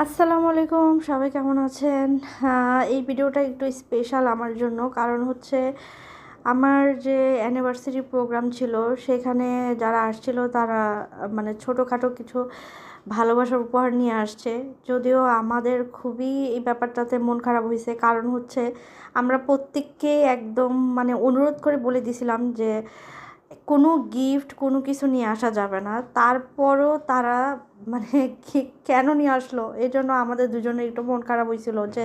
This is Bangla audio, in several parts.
আসসালামু আলাইকুম, সবাই কেমন আছেন? এই ভিডিওটা একটু স্পেশাল আমার জন্য। কারণ হচ্ছে আমার যে অ্যানিভার্সারি প্রোগ্রাম ছিল সেখানে যারা আসছিল তারা মানে ছোটোখাটো কিছু ভালোবাসার উপহার নিয়ে আসছে। যদিও আমাদের খুবই এই ব্যাপারটাতে মন খারাপ হয়েছে। কারণ হচ্ছে আমরা প্রত্যেককে একদম মানে অনুরোধ করে বলে দিয়েছিলাম যে কোনো গিফট কোনো কিছু নিয়ে আসা যাবে না। তারপরও তারা মানে কেন নিয়ে আসলো, এই জন্য আমাদের দুজনের একটু মন খারাপ হয়েছিল যে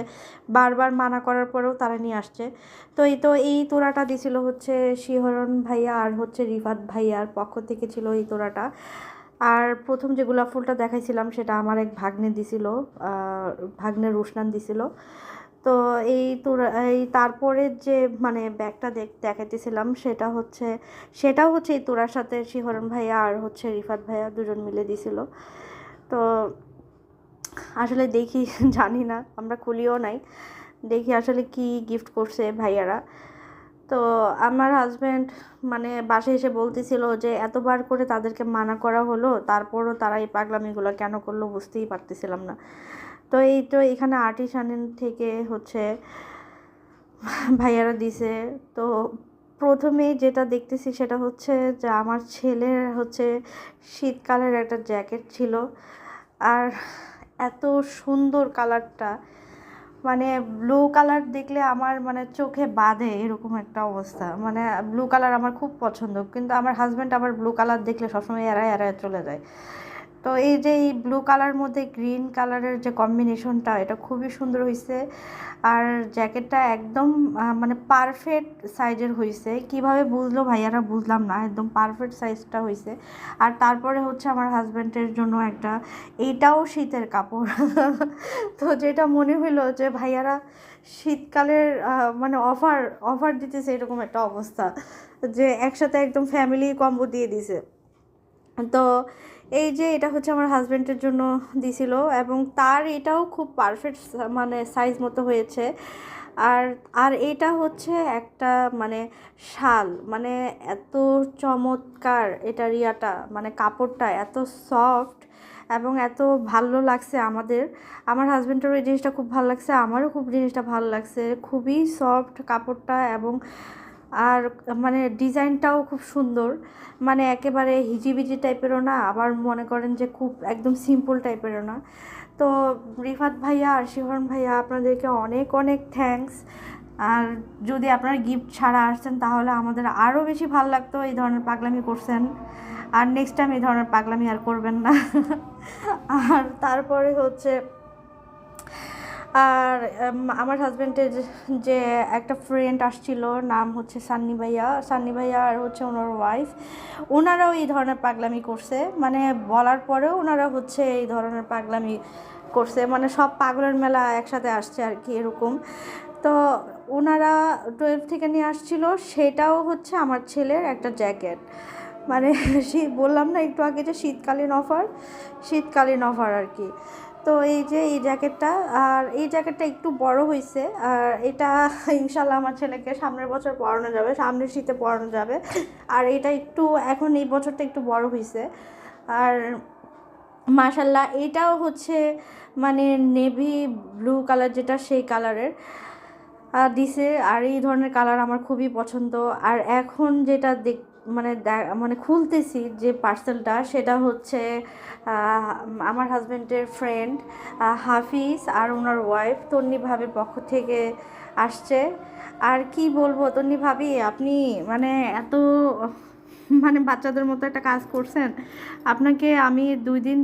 বারবার মানা করার পরেও তারা নিয়ে আসছে। তো এই তোড়াটা দিছিল হচ্ছে শিহরণ ভাইয়া আর হচ্ছে রিফাত ভাইয়ার পক্ষ থেকে ছিল এই তোড়াটা। আর প্রথম যে গোলাপ ফুলটা দেখাইছিলাম সেটা আমার এক ভাগ্নে দিছিল, ভাগ্নে রুশনান দিছিল। তো এই তারপরের যে মানে ব্যাগটা দেখাইতেছিলাম সেটাও হচ্ছে এই তোড়ার সাথে শিহরণ ভাইয়া আর হচ্ছে রিফাত ভাইয়া দুজন মিলে দিছিল। তো আসলে দেখি জানি না, আমরা খুলিও নাই, দেখি আসলে কি গিফট করছে ভাইয়ারা। তো আমার হাজব্যান্ড মানে বাসায় এসে বলতেছিল যে এতবার করে তাদেরকে মানা করা হলো, তারপরও তারা এই পাগলামিগুলো কেন করলো বুঝতেই পারতেছিলাম না। তো এখানে আর্টিসান থেকে হচ্ছে ভাইয়ারা দিছে। তো প্রথমেই যেটা দেখতেছি সেটা হচ্ছে যে আমার ছেলের হচ্ছে শীতকালের একটা জ্যাকেট ছিল। আর এত সুন্দর কালারটা, মানে ব্লু কালার দেখলে আমার মানে চোখে বাঁধে এরকম একটা অবস্থা। মানে ব্লু কালার আমার খুব পছন্দ, কিন্তু আমার হাজব্যান্ড আবার ব্লু কালার দেখলে সবসময় এড়ায় এড়ায় চলে যায়। তো এই যে এই ব্লু কালার মধ্যে গ্রিন কালারের যে কম্বিনেশনটা, এটা খুবই সুন্দর হয়েছে। আর জ্যাকেটটা একদম মানে পারফেক্ট সাইজের হয়েছে। কিভাবে বুঝলো ভাইয়ারা বুঝলাম না, একদম পারফেক্ট সাইজটা হয়েছে। আর তারপরে হচ্ছে আমার হাজব্যান্ডের জন্য একটা, এইটাও শীতের কাপড় তো যেটা মনে হইলো যে ভাইয়ারা শীতকালের মানে অফার অফার দিতেছে এরকম একটা অবস্থা, যে একসাথে একদম ফ্যামিলি কম্বো দিয়ে দিছে। তো এই যে এটা হচ্ছে আমার হাজব্যান্ডের জন্য দিছিল, এবং তার এটাও খুব পারফেক্ট মানে সাইজ মতো হয়েছে। আর আর এটা হচ্ছে একটা মানে শাল, মানে এত চমৎকার এটা রিয়াটা, মানে কাপড়টা এত সফট এবং এত ভালো লাগছে আমার হাজব্যান্ডেরও এই জিনিসটা খুব ভালো লাগছে, আমারও খুব জিনিসটা ভালো লাগছে। খুবই সফট কাপড়টা, এবং আর মানে ডিজাইনটাও খুব সুন্দর। মানে একেবারে হিজিবিজি টাইপেরও না, আবার মনে করেন যে খুব একদম সিম্পল টাইপেরও না। তো রিফাত ভাইয়া আর শিহরণ ভাইয়া, আপনাদেরকে অনেক অনেক থ্যাঙ্কস। আর যদি আপনারা গিফট ছাড়া আসতেন তাহলে আমাদের আরও বেশি ভালো লাগতো। এই ধরনের পাগলামি করছেন, আর নেক্সট টাইম এই ধরনের পাগলামি আর করবেন না আর তারপরে হচ্ছে আর আমার হাজব্যান্ডের যে একটা ফ্রেন্ড আসছিল, নাম হচ্ছে সান্নি ভাইয়া আর হচ্ছে ওনার ওয়াইফ, ওনারাও এই ধরনের পাগলামি করছে। মানে বলার পরেও ওনারা হচ্ছে এই ধরনের পাগলামি করছে, মানে সব পাগলের মেলা একসাথে আসছে আর কি এরকম। তো ওনারা 12 থেকে নিয়ে আসছিল, সেটাও হচ্ছে আমার ছেলের একটা জ্যাকেট। মানে বললাম না একটু আগে যে শীতকালীন অফার আর কি। তো এই যে এই জ্যাকেটটা, আর এই জ্যাকেটটা একটু বড় হয়েছে। আর এটা ইনশাল্লাহ আমার ছেলেকে সামনের বছর পরানো যাবে, সামনের শীতে পরানো যাবে। আর এটা একটু এখন এই বছরটা একটু বড় হয়েছে। আর মাশাল্লাহ এটাও হচ্ছে মানে নেভি ব্লু কালার, যেটা সেই কালারের দিছে। আর এই ধরনের কালার আমার খুবই পছন্দ। আর এখন যেটা মানে মানে খুলতেছি যে পার্সেলটা, সেটা হচ্ছে আমার হাজব্যান্ডের ফ্রেন্ড হাফিজ আর ওনার ওয়াইফ তন্নি ভাবির পক্ষ থেকে আসছে। আর কি বলবো, তন্নি ভাবি আপনি মানে এত মানে বাচ্চাদের মতো একটা কাজ করছেন। আপনাকে আমি 2 দিন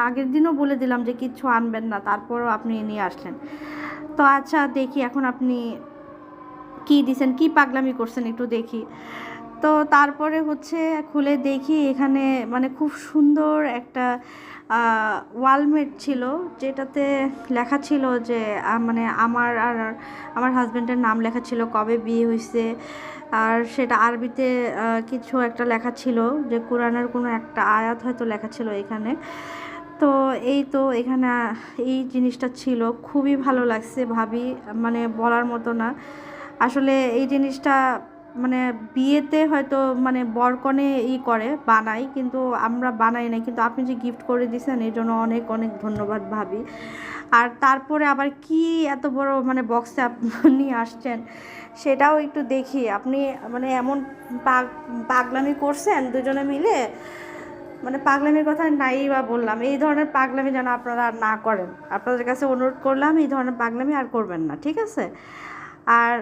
আগের দিনও বলে দিলাম যে কিচ্ছু আনবেন না, তারপরও আপনি নিয়ে আসলেন। তো আচ্ছা দেখি এখন আপনি কি দিছেন, কি পাগলামি করছেন একটু দেখি। তো তারপরে হচ্ছে খুলে দেখি এখানে মানে খুব সুন্দর একটা ওয়ালমেট ছিল, যেটাতে লেখা ছিল যে মানে আমার আর আমার হাজব্যান্ডের নাম লেখা ছিল, কবে বিয়ে হয়েছে। আর সেটা আরবিতে কিছু একটা লেখা ছিল, যে কোরআনের কোনো একটা আয়াত হয়তো লেখা ছিল এখানে। তো এই তো এখানে এই জিনিসটা ছিল, খুবই ভালো লাগছে ভাবি, মানে বলার মতো না আসলে। এই জিনিসটা মানে বিয়েতে হয়তো মানে বরকনে করে বানাই, কিন্তু আমরা বানাই না। কিন্তু আপনি যে গিফট করে দিয়েছেন এর জন্য অনেক অনেক ধন্যবাদ ভাবি। আর তারপরে আবার কি এত বড় মানে বক্সে আপনি আসছেন সেটাও একটু দেখি। আপনি মানে এমন পাগলামি করছেন দুজনে মিলে, মানে পাগলামির কথা নাই বা বললাম, এই ধরনের পাগলামি যেন আপনারা আর না করেন। আপনাদের কাছে অনুরোধ করলাম এই ধরনের পাগলামি আর করবেন না, ঠিক আছে? আর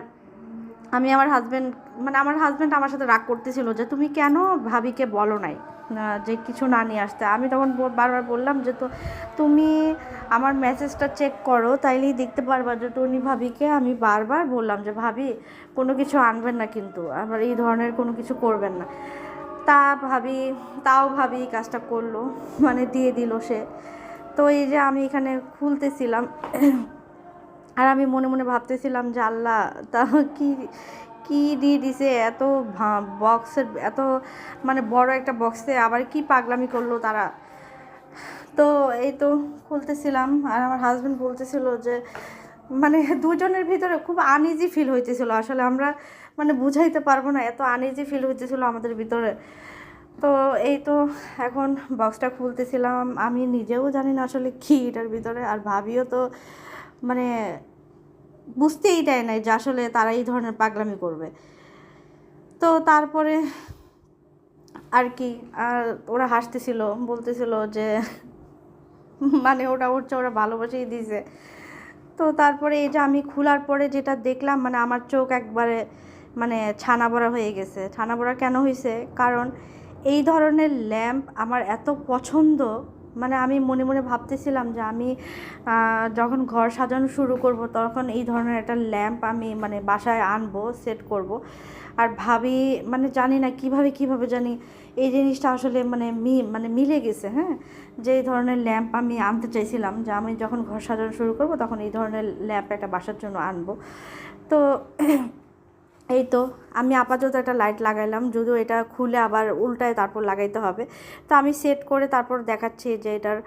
আমি আমার হাজব্যান্ড, মানে আমার হাজব্যান্ড আমার সাথে রাগ করতেছিল যে তুমি কেন ভাবিকে বলো নাই যে কিছু না নিয়ে আসতে। আমি তখন বারবার বললাম যে তো তুমি আমার মেসেজটা চেক করো, তাইলেই দেখতে পারবা যে টনি ভাবিকে আমি বারবার বললাম যে ভাবি কোনো কিছু আনবেন না, কিন্তু আবার এই ধরনের কোনো কিছু করবেন না। তাও ভাবি কাজটা করলো, মানে দিয়ে দিল সে। তো এই যে আমি এখানে খুলতেছিলাম আর আমি মনে মনে ভাবতেছিলাম যে আল্লাহ, তা কি কি দিয়ে দিছে এত বক্সের, এত মানে বড় একটা বক্সে আবার কি পাগলামি করলো তারা। তো এই তো খুলতেছিলাম আর আমার হাজব্যান্ড বলতেছিল যে মানে দুজনের ভিতরে খুব আনইজি ফিল হইতেছিল। আসলে আমরা মানে বুঝাইতে পারবো না, এত আনইজি ফিল হইতেছিল আমাদের ভিতরে। তো এই তো এখন বক্সটা খুলতেছিলাম, আমি নিজেও জানি না আসলে কী এটার ভিতরে। আর ভাবিও তো মানে বুঝতেই দেয় নাই যে আসলে তারা এই ধরনের পাগলামি করবে। তো তারপরে আর কি, আর ওরা হাসতেছিল, বলতেছিল যে মানে ওটা উঠছে, ওরা ভালোবাসেই দিছে। তো তারপরে এই যে আমি খোলার পরে যেটা দেখলাম, মানে আমার চোখ একবারে মানে ছানা বড়া হয়ে গেছে। ছানা বড়া কেন হয়েছে? কারণ এই ধরনের ল্যাম্প আমার এত পছন্দ। মানে আমি মনে মনে ভাবতেছিলাম যে আমি যখন ঘর সাজানো শুরু করব তখন এই ধরনের একটা ল্যাম্প আমি মানে বাসায় আনবো, সেট করব। আর ভাবি মানে জানি না কিভাবে জানি এই জিনিসটা আসলে মানে মিলে গেছে, হ্যাঁ, যে এই ধরনের ল্যাম্প আমি আনতে চাইছিলাম, যে আমি যখন ঘর সাজানো শুরু করব তখন এই ধরনের ল্যাম্প একটা বাসার জন্য আনবো। তো এই তো আমি আপাতত একটা লাইট লাগাইলাম, যদিও এটা খুলে আবার উল্টায় তারপর লাগাইতে হবে। তো আমি সেট করে তারপর দেখাচ্ছি যে এটার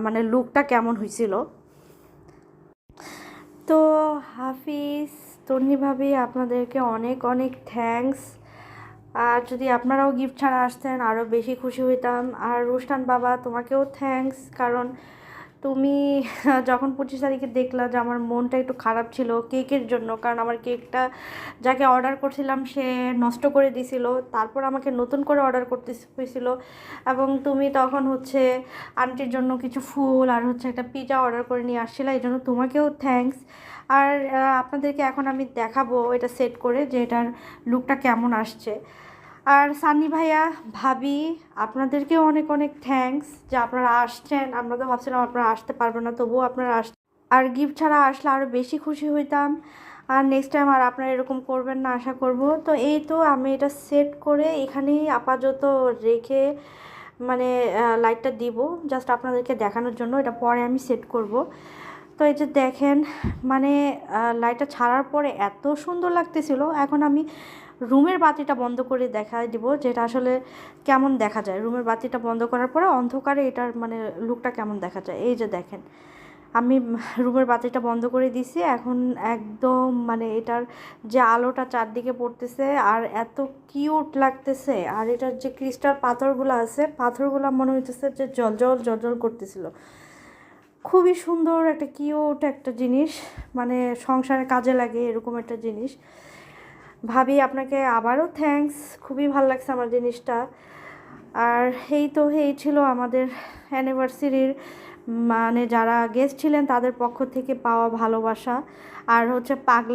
মানে লুকটা কেমন হয়েছিল। তো হাফিজ, তন্নি ভাবি, আপনাদেরকে অনেক অনেক থ্যাঙ্কস। আর যদি আপনারাও গিফট ছাড়া আসতেন আরও বেশি খুশি হইতাম। আর রুশটান বাবা, তোমাকেও থ্যাঙ্কস, কারণ তুমি যখন 25 তারিখে দেখলা যে আমার মনটা একটু খারাপ ছিল কেকের জন্য, কারণ আমার কেকটা যাকে অর্ডার করছিলাম সে নষ্ট করে দিছিল, তারপর আমাকে নতুন করে অর্ডার করতে হয়েছিল। এবং তুমি তখন হচ্ছে আন্টির জন্য কিছু ফুল আর হচ্ছে একটা পিজা অর্ডার করে নিয়ে আসছিলা, এই জন্য তোমাকেও থ্যাঙ্কস। আর আপনাদেরকে এখন আমি দেখাবো এটা সেট করে যে এটার লুকটা কেমন আসছে। আর সানি ভাইয়া, ভাবি, আপনাদেরকেও অনেক অনেক থ্যাঙ্কস যে আপনারা আসছেন। আমরা তো ভাবছিলাম আপনারা আসতে পারবেন না, তবুও আপনারা আর গিফট ছাড়া আসলে আরও বেশি খুশি হইতাম। আর নেক্সট টাইম আর আপনারা এরকম করবেন না আশা করব। তো এই তো আমি এটা সেট করে এখানেই আপাতত রেখে মানে লাইটটা দিব জাস্ট আপনাদেরকে দেখানোর জন্য, এটা পরে আমি সেট করব। তো এই যে দেখেন, মানে লাইটটা ছাড়ার পরে এত সুন্দর লাগতেছিল। এখন আমি রুমের বাতিটা বন্ধ করে দেখা দিব যেটা আসলে কেমন দেখা যায়। রুমের বাতিটা বন্ধ করার পরে অন্ধকারে এটার মানে লুকটা কেমন দেখা যায়। এই যে দেখেন, আমি রুমের বাতিটা বন্ধ করে দিছি। এখন একদম মানে এটার যে আলোটা চারদিকে পড়তেছে আর এত কিউট লাগতেছে। আর এটার যে ক্রিস্টাল পাথরগুলো আছে, পাথরগুলো মনে হইতেছে যে জল করতেছিল। খুবই সুন্দর একটা কিউট একটা জিনিস, মানে সংসারে কাজে লাগে এরকম একটা জিনিস। ভাবি, আপনাকে আবারও থ্যাঙ্কস, খুবই ভালো লাগছে আমার জিনিসটা। আর এই ছিল আমাদের অ্যানিভার্সারির মানে যারা গেস্ট ছিলেন তাদের পক্ষ থেকে পাওয়া ভালোবাসা আর হচ্ছে পাগলা